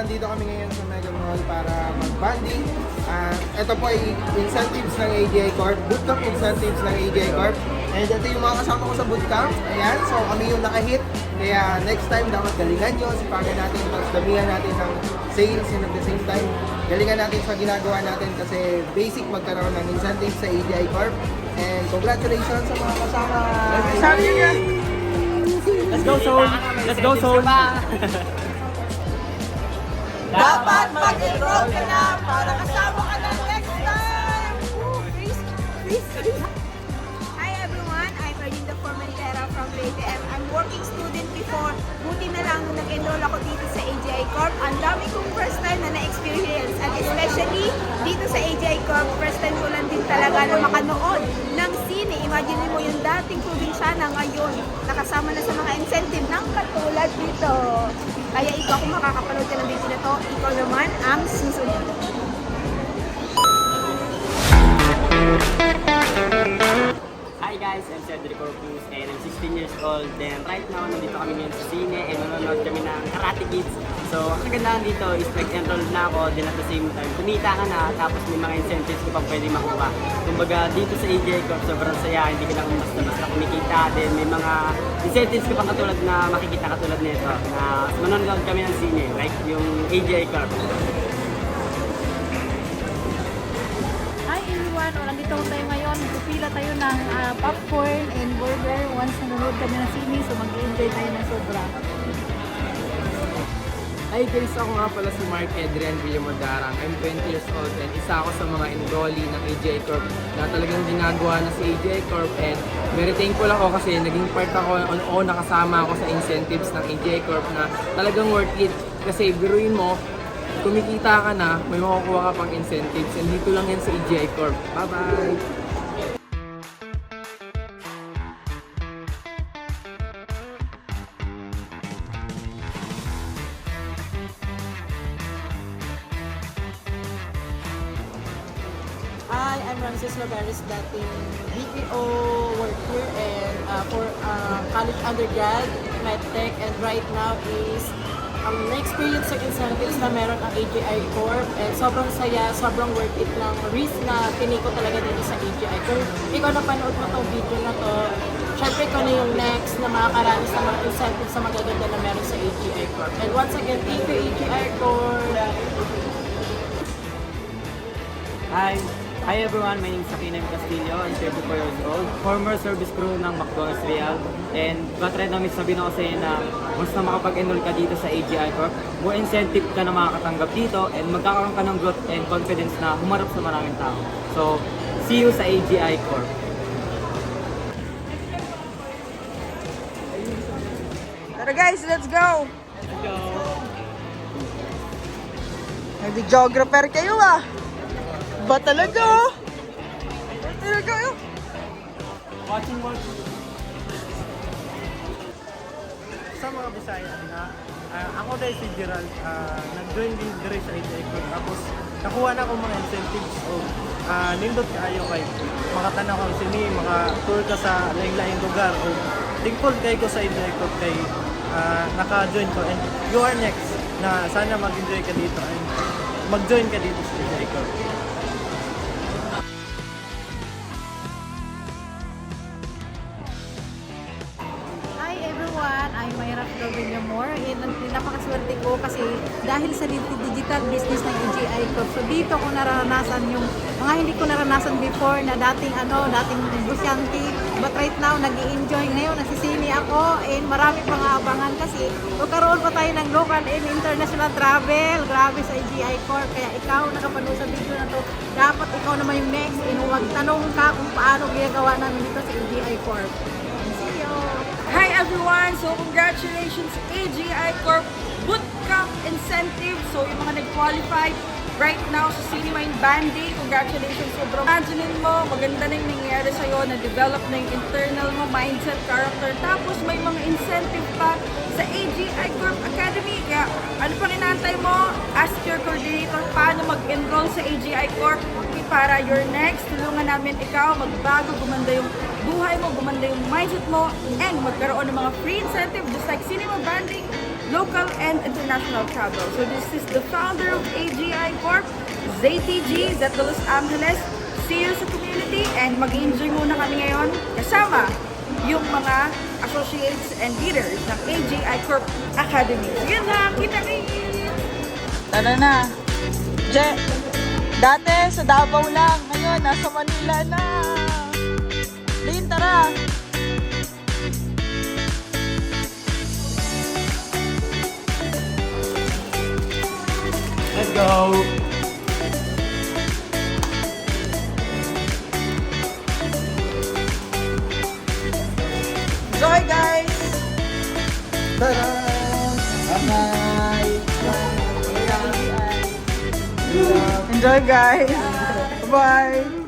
nandito kami ngayon sa Mega Mall para mag-banding. Ito po ay incentives ng AGI Corp, bootcamp incentives ng AGI Corp. And ito yung mga kasama ko sa bootcamp. Ayan, so kami yung nakahit. Kaya next time dapat galingan nyo, sipagan natin, tapos damihan natin ng sales and at the same time, galingan natin sa ginagawa natin kasi basic magkaroon ng incentives sa AGI Corp. And congratulations sa mga kasama! Let's go, Soul! Let's go, Soul! Dapat mag-enroll ka na para kasama ka na next time! Woo! Freeze! Hi everyone, I'm Erlinda Formentera from VTM. I'm working student before. Buti na lang nung nag-enroll ako dito sa AGI Corp. Ang dami kong first time na na-experience. And especially dito sa AGI Corp, first time ko lang din talaga na makanood ng sine. Imagine mo yung dating probinsyana ngayon, nakasama na sa mga incentive ng katulad dito. Kaya ikaw, kung makakapanood ka ng video na to, ikaw naman ang susunod. Hi guys, I'm Cedric Corpus and I'm 16 years old. Then right now, nandito kami ngayon sa sine and manonood kami ng Karate Kids. So, ang kagandahan dito is nag-enroll na ako, then at the same time, kumita ka na, tapos may mga incentives ka pang pwede makuha. Kumbaga, dito sa AGI Corp, sobrang saya, hindi ka lang basta-basta kumikita. Then may mga incentives ka pang katulad na makikita katulad nito, na manonood kami ng sine, like yung AGI Corp. Hi everyone! Nandito tayo ngayon. Pupila tayo ng popcorn and burger once nanonood kami ng sine. So mag-enjoy tayo ng sobra. Hi guys, ako nga pala si Mark Adrian Villamodarang. I'm 20 years old and isa ako sa mga enrollee ng AGI Corp na talagang ginagawa na sa AGI Corp and very thankful ako kasi naging part ako o nakasama ako sa incentives ng AGI Corp na talagang worth it kasi biruin mo, kumikita ka na, may makukuha ka pang incentives and dito lang yan sa AGI Corp. Bye-bye! Hi, I'm Ramses Logares, dating BPO work here and for college undergrad, medtech, and right now is na-experience sa incentives na meron ang AGI Corp and sobrang saya, sobrang worth it ng risk na tiniko talaga dito sa AGI Corp. Ikaw napanood mo tong video na to, syempre ikaw na yung next na makakaranas ng mga incentives sa magaganda na meron sa AGI Corp. And once again, thank you AGI Corp! Hi everyone, my name is Aquino Castillo. I'm 34 years old, former service crew ng McDonald's Real. And batry namin sabihin ako sa inyo na once na makapag-enroll ka dito sa AGI Corp, more incentive ka na makakatanggap dito and magkakaroon ka ng growth and confidence na humarap sa maraming tao. So, see you sa AGI Corp. Tara guys, let's go! Let's go! Nag-geographer kayo ah! Ba talaga? Ba talaga yun? Watching. Sa mga Bisaya ako dahil si Gerald, nag-join din dire sa AGI Corp. Tapos nakuha na akong mga incentives o nindot kaayo kay makatanaw kang sini, tour ka sa lain-laing lugar o thankful kay ko sa AGI Corp kay naka-join ko and you are next na sana mag-enjoy ka dito and mag-join ka dito sa AGI Corp. Hi everyone! I'm Mayra Villamor and napakaswerte ko kasi dahil sa digital business ng AGI Corp. So dito ko naranasan yung mga hindi ko naranasan before na dating busyante. But right now, nag-i-enjoy. Ngayon, nasisini ako and marami pang abangan kasi magkaroon pa tayo ng local and international travel. Grabe sa AGI Corp. Kaya ikaw nakapanood sa video na to, dapat ikaw naman yung next and huwag tanong ka kung paano ginagawa namin dito sa AGI Corp. See you! Hi everyone! So congratulations AGI Corp Bootcamp Incentive. So yung mga nag-qualify right now sa Cinema in Bandy, congratulations sobrang. Imagine mo, maganda na yung nangyayari sa'yo, na-develop na yung internal mo, mindset, character. Tapos may mga incentive pa sa AGI Corp Academy. Kaya ano pang inaantay mo? Ask your coordinator paano mag-enroll sa AGI Corp para your next. Tulungan namin ikaw magbago, gumanda yung buhay mo, gumanda yung mindset mo, and magkaroon ng mga free incentive just like cinema banding local and international travel. So this is the founder of AGI Corp, ZTG, Zet de Los Angeles. See you sa community and mag-enjoy muna kami ngayon kasama yung mga associates and leaders ng AGI Corp Academy. Sige na, kita kayo! Tara na. Dati sa Davao lang. Ngayon, nasa Manila na. Lin, tara. Let's go! Enjoy, guys! Tara! Bye-bye! Enjoy, guys! Bye!